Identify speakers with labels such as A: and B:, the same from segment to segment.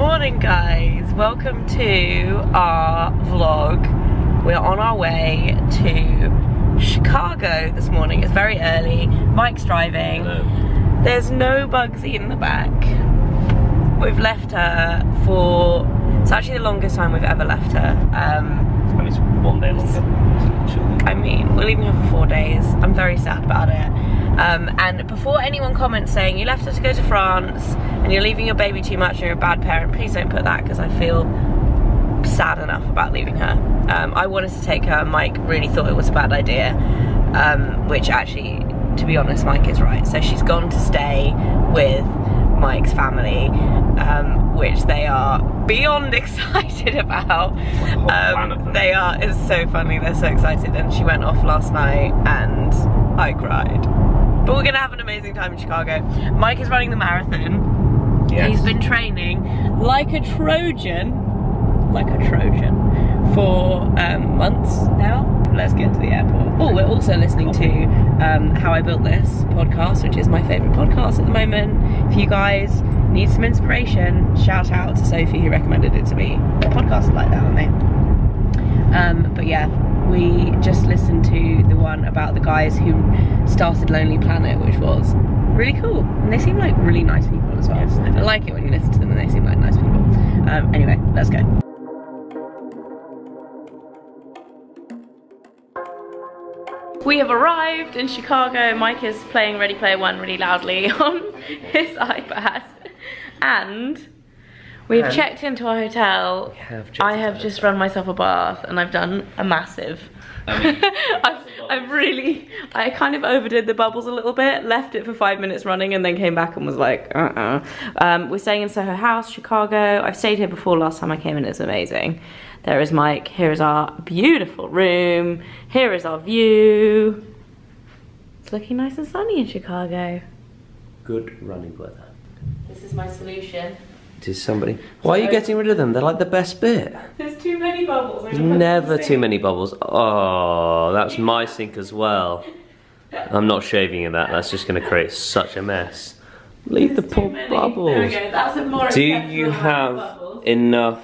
A: morning, guys. Welcome to our vlog. We're on our way to Chicago this morning. It's very early. Mike's driving.
B: Hello.
A: There's no Bugsy in the back. We've left her for, it's actually the longest time we've ever left her.
B: And it's 1 day longer.
A: I mean, we're leaving her for 4 days. I'm very sad about it. And before anyone comments saying you left her to go to France and you're leaving your baby too much and you're a bad parent, please don't put that, because I feel sad enough about leaving her. I wanted to take her. Mike really thought it was a bad idea, which actually, to be honest, Mike is right. So she's gone to stay with Mike's family, which they are beyond excited about. They are, it's so funny, they're so excited, and she went off last night and I cried. But we're gonna have an amazing time in Chicago. Mike is running the marathon. Yes. He's been training like a Trojan, for months now. Let's get to the airport. Oh, we're also listening to How I Built This podcast, which is my favourite podcast at the moment. If you guys need some inspiration, shout out to Sophie who recommended it to me. Podcasts are like that, aren't they? But yeah, we just listened to the one about the guys who started Lonely Planet, which was really cool. And they seem like really nice people as well. Yes, I like it when you listen to them and they seem like nice people. Anyway, let's go. We have arrived in Chicago. Mike is playing Ready Player One really loudly on his iPad. And we've checked into our hotel. I have just run myself a bath and I've done a massive. I kind of overdid the bubbles a little bit, left it for 5 minutes running and then came back and was like, We're staying in Soho House, Chicago. I've stayed here before. Last time I came in, it's amazing. There is Mike, here is our beautiful room, here is our view. It's looking nice and sunny in Chicago.
B: Good running weather.
A: This is my solution.
B: Is somebody? Why are you getting rid of them? They're like the best bit.
A: There's too many bubbles.
B: There's never too many bubbles. Oh, that's my sink as well. I'm not shaving in that. That's just going to create such a mess. Leave the poor bubbles.
A: There we go. That's a more
B: Do you have enough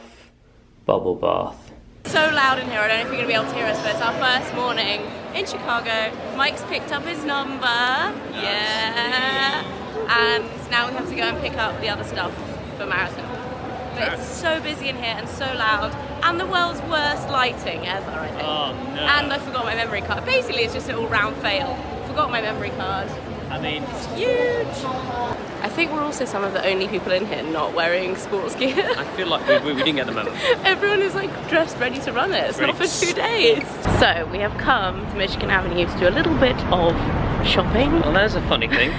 B: bubble bath?
A: So loud in here. I don't know if you're going to be able to hear us, but it's our first morning in Chicago. Mike's picked up his number. Yeah. And now we have to go and pick up the other stuff for marathon. But it's so busy in here and so loud, and the world's worst lighting ever, I think. Oh no. And I forgot my memory card. Basically it's just an all-round fail. Forgot my memory card.
B: I mean,
A: it's huge. I think we're also some of the only people in here not wearing sports gear.
B: I feel like we didn't get the memo.
A: Everyone is like dressed ready to run it. It's not for 2 days. So we have come to Michigan Avenue to do a little bit of shopping.
B: Well, there's a funny thing.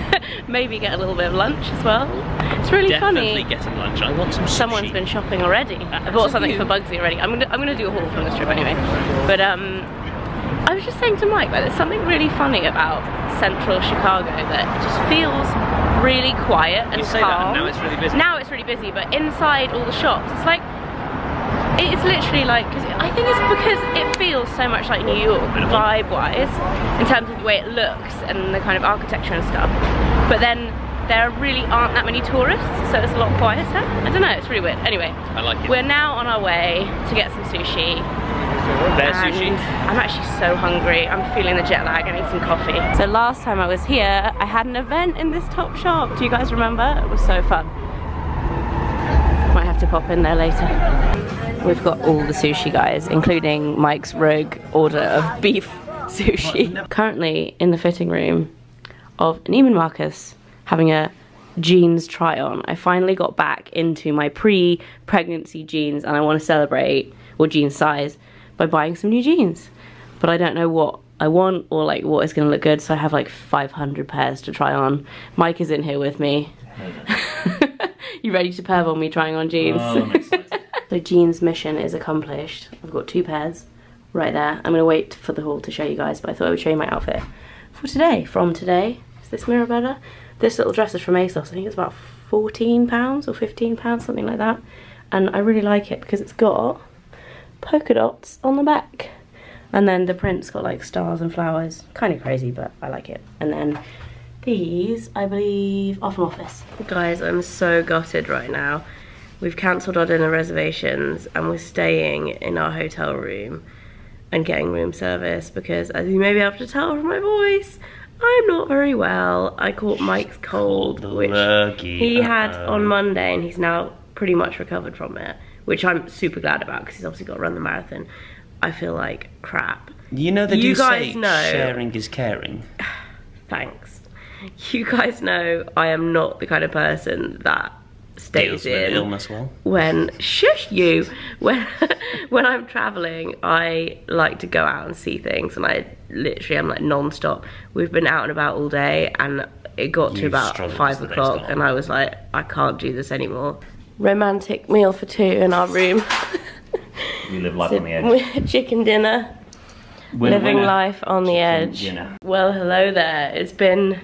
A: Maybe get a little bit of lunch as well. It's really funny.
B: Definitely getting lunch. I want some sushi.
A: Someone's been shopping already. I bought something for Bugsy already. I'm gonna do a haul from this trip anyway. But I was just saying to Mike that there's something really funny about central Chicago that just feels really quiet and calm.
B: Now it's really busy.
A: Now it's really busy, but inside all the shops, it's like, it's literally like, I think it's because it feels so much like New York vibe-wise, in terms of the way it looks and the kind of architecture and stuff. But then there really aren't that many tourists, so it's a lot quieter. I don't know, it's really weird. Anyway,
B: I like it.
A: We're now on our way to get some sushi.
B: There's sushi.
A: I'm actually so hungry. I'm feeling the jet lag. I need some coffee. So last time I was here, I had an event in this top shop. Do you guys remember? It was so fun. Might have to pop in there later. We've got all the sushi, guys, including Mike's rogue order of beef sushi. Currently in the fitting room of Neiman Marcus, having a jeans try on. I finally got back into my pre-pregnancy jeans and I want to celebrate, or jean size, by buying some new jeans. But I don't know what I want or like what is going to look good, so I have like 500 pairs to try on. Mike is in here with me. You ready to perv on me trying on jeans?
B: Oh, I'm excited.
A: So jeans mission is accomplished. I've got 2 pairs right there. I'm going to wait for the haul to show you guys, but I thought I would show you my outfit for today. From today. Is this mirror better? This little dress is from ASOS. I think it's about £14 or £15, something like that. And I really like it because it's got polka dots on the back. And then the print's got like stars and flowers. Kind of crazy, but I like it. And then these, I believe, are from Office. Guys, I'm so gutted right now. We've cancelled our dinner reservations and we're staying in our hotel room and getting room service because, as you may be able to tell from my voice, I'm not very well. I caught Mike's cold, which he had on Monday, and he's now pretty much recovered from it, which I'm super glad about because he's obviously got to run the marathon. I feel like crap.
B: You know they do say sharing is caring.
A: Thanks. You guys know I am not the kind of person that stays in
B: illness well.
A: When when I'm traveling, I like to go out and see things, and I literally am like non-stop. We've been out and about all day, and it got to about 5 o'clock, and I was like, I can't do this anymore. Romantic meal for 2 in our room.
B: We live life on the edge.
A: Chicken dinner. Living life on the edge. Dinner. Well, hello there. It's been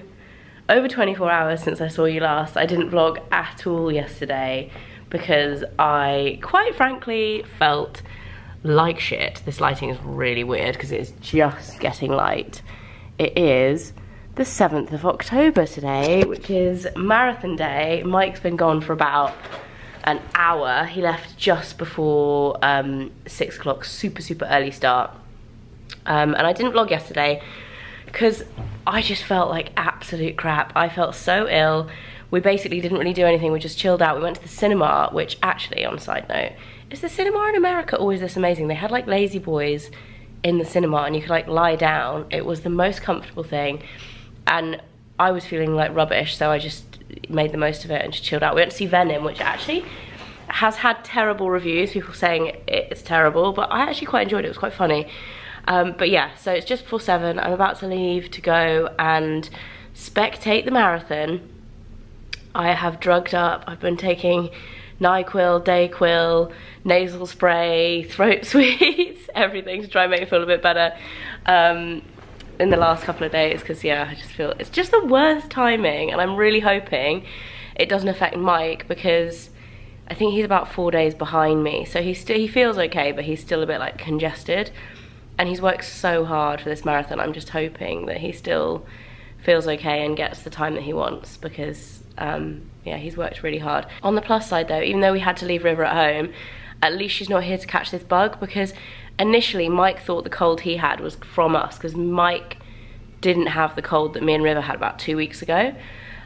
A: over 24 hours since I saw you last. I didn't vlog at all yesterday because I, quite frankly, felt like shit. This lighting is really weird because it's just getting light. It is the 7th of October today, which is marathon day. Mike's been gone for about an hour. He left just before 6 o'clock, super early start. And I didn't vlog yesterday because I just felt like absolute crap. I felt so ill. We basically didn't really do anything. We just chilled out. We went to the cinema, which actually, on a side note, is the cinema in America always this amazing? They had like lazy boys in the cinema and you could like lie down. It was the most comfortable thing. And I was feeling like rubbish, so I just made the most of it and just chilled out. We went to see Venom, which actually has had terrible reviews. People saying it's terrible, but I actually quite enjoyed it. It was quite funny. But yeah, so it's just before 7. I'm about to leave to go and spectate the marathon. I have drugged up. I've been taking NyQuil, Dayquil, nasal spray, throat sweets, everything to try and make me feel a bit better in the last couple of days because, yeah, I just feel it's just the worst timing, and I'm really hoping it doesn't affect Mike because I think he's about 4 days behind me. So he feels okay, but he's still a bit like congested. And he's worked so hard for this marathon. I'm just hoping that he still feels okay and gets the time that he wants because, yeah, he's worked really hard. On the plus side though, even though we had to leave River at home, at least she's not here to catch this bug because initially Mike thought the cold he had was from us because Mike didn't have the cold that me and River had about 2 weeks ago.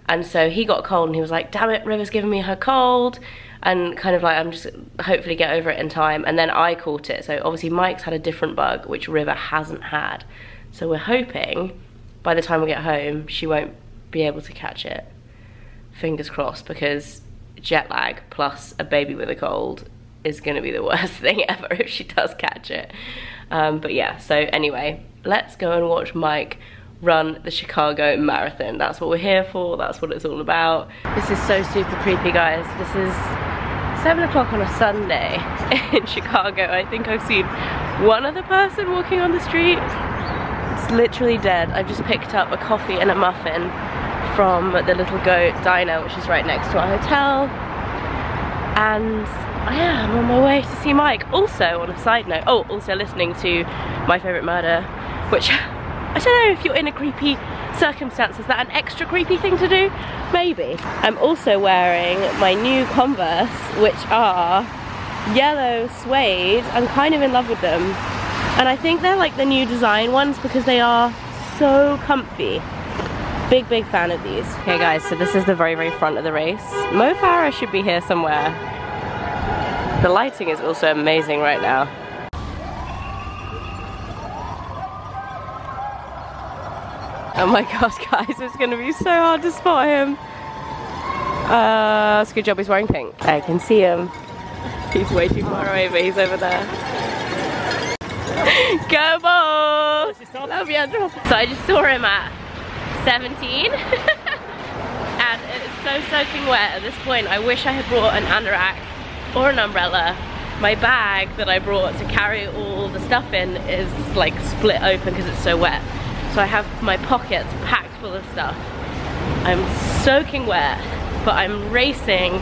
A: And so he got a cold and he was like, damn it, River's giving me her cold. And kind of like, I'm just hopefully get over it in time. And then I caught it. So obviously Mike's had a different bug, which River hasn't had. So we're hoping by the time we get home, she won't be able to catch it. Fingers crossed, because jet lag plus a baby with a cold is gonna be the worst thing ever if she does catch it. But yeah, so anyway, let's go and watch Mike run the Chicago Marathon. That's what we're here for, that's what it's all about. This is so super creepy, guys. This is 7 o'clock on a Sunday in Chicago. I think I've seen one other person walking on the street. It's literally dead. I've just picked up a coffee and a muffin from the Little Goat Diner, which is right next to our hotel. And I am on my way to see Mike. Also, on a side note, also listening to My Favorite Murder, which I don't know if you're in a creepy circumstance, is that an extra creepy thing to do? Maybe. I'm also wearing my new Converse, which are yellow suede. I'm kind of in love with them. And I think they're like the new design ones because they are so comfy. Big fan of these. Okay guys, so this is the very front of the race. Mo Farah should be here somewhere. The lighting is also amazing right now. Oh my gosh, guys, it's gonna be so hard to spot him. It's a good job he's wearing pink. I can see him. He's way too far away, but he's over there. Go Bulls! Love you. So I just saw him at 17 and it's so soaking wet at this point. I wish I had brought an anorak or an umbrella. My bag that I brought to carry all the stuff in is like split open because it's so wet. So I have my pockets packed full of stuff. I'm soaking wet, but I'm racing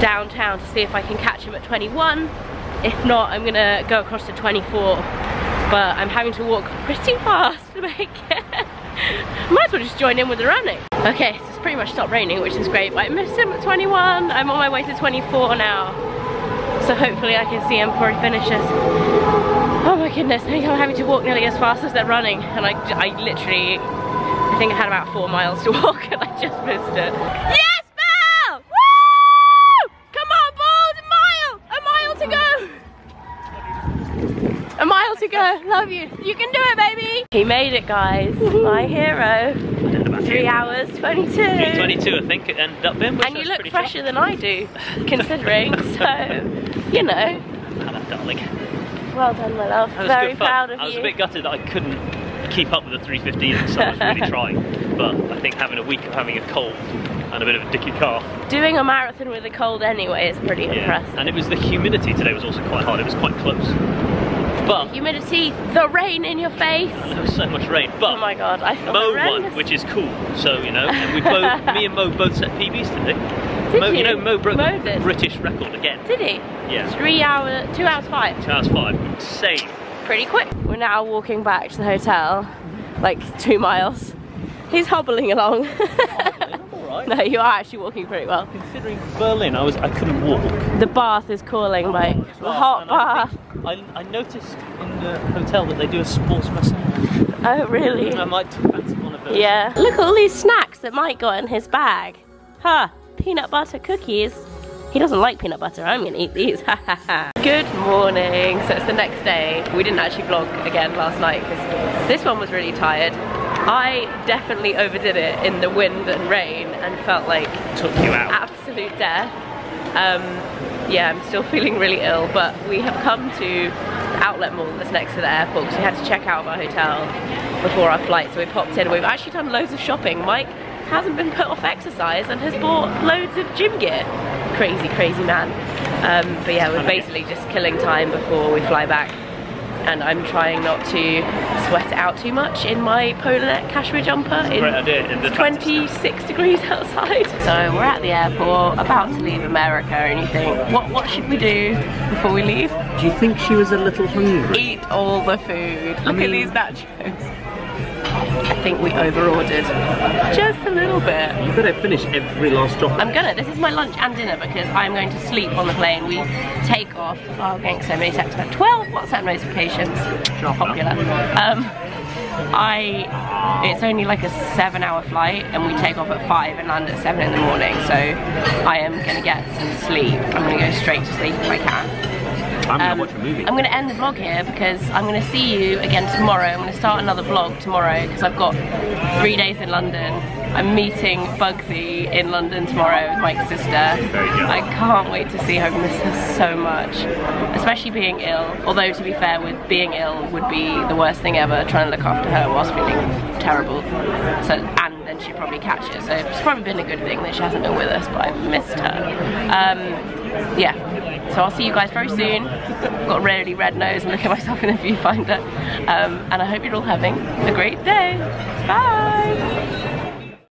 A: downtown to see if I can catch him at 21. If not, I'm gonna go across to 24. But I'm having to walk pretty fast to make it.
C: Might as well just join in with the running. Okay, so it's pretty much stopped raining, which is great. But I missed him at 21. I'm on my way to 24 now. So hopefully I can see him before he finishes. Oh my goodness, I think I'm having to walk nearly as fast as they're running. And I literally, I think I had about 4 miles to walk and I just missed it. Yes, Belle! Woo! Come on, Belle, a mile to go. A mile to go, love you. You can do it, baby. He made it, guys, my hero. 3 hours, 22.
B: 3:22, I think it ended up being.
C: And you look fresher than I do, considering, so, you know.
B: Hello, darling.
C: Well done, my love. Very proud of you.
B: I was a bit gutted that I couldn't keep up with the 3:15, so I was really trying. But I think having a week of having a cold and a bit of a dicky calf.
C: Doing a marathon with a cold anyway is pretty impressive.
B: And it was the humidity today was also quite hard. It was quite close. But
C: humidity, the rain in your face.
B: There was so much rain. But
C: oh my god, I feel
B: Mo won, which is cool. So you know, and we both, me and Mo both set PBs today.
C: Did
B: Mo,
C: you?
B: You know, Mo broke the
C: did.
B: British record again.
C: Did he?
B: Yeah.
C: 2 hours 5.
B: 2 hours 5. Insane.
C: Pretty quick. We're now walking back to the hotel, like 2 miles. He's hobbling along.
B: Right.
C: No, you are actually walking pretty well.
B: Considering Berlin, I couldn't walk.
C: The bath is calling, Mike. The hot bath.
B: I noticed in the hotel that they do a sports massage.
C: Oh, really?
B: I might fancy one of those.
C: Yeah. Look at all these snacks that Mike got in his bag. Huh, peanut butter cookies. He doesn't like peanut butter, I'm gonna eat these. Good morning. So it's the next day. We didn't actually vlog again last night because this one was really tired. I definitely overdid it in the wind and rain and felt like
B: took you out.
C: Absolute death. Yeah, I'm still feeling really ill, but we have come to the outlet mall that's next to the airport because we had to check out of our hotel before our flight, so we popped in. We've actually done loads of shopping. Mike hasn't been put off exercise and has bought loads of gym gear. Crazy, crazy man. But yeah, we're basically just killing time before we fly back. And I'm trying not to sweat it out too much in my polo neck cashmere jumper.
B: Great idea.
C: It's 26 degrees outside. So we're at the airport, about to leave America, and you think, what should we do before we leave?
B: Do you think she was a little hungry?
C: Eat all the food. Look at these nachos. I think we over-ordered just a little bit.
B: You better finish every last drop.
C: I'm gonna. This is my lunch and dinner because I'm going to sleep on the plane. We take off. Oh, I'm getting so many texts about 12 WhatsApp notifications. Popular. It's only like a 7-hour flight and we take off at 5 and land at 7 in the morning. So I am gonna get some sleep. I'm gonna go straight to sleep if I can.
B: I'm gonna watch a movie.
C: I'm gonna end the vlog here because I'm gonna see you again tomorrow. I'm gonna start another vlog tomorrow because I've got 3 days in London. I'm meeting Bugsy in London tomorrow with Mike's sister. I can't wait to see her. I miss her so much, especially being ill. Although to be fair, with being ill would be the worst thing ever, trying to look after her whilst feeling terrible. So, and then she'd probably catch it. So it's probably been a good thing that she hasn't been with us, but I missed her. Yeah. So I'll see you guys very soon. I've got a really red nose and look at myself in the viewfinder. And I hope you're all having a great day. Bye!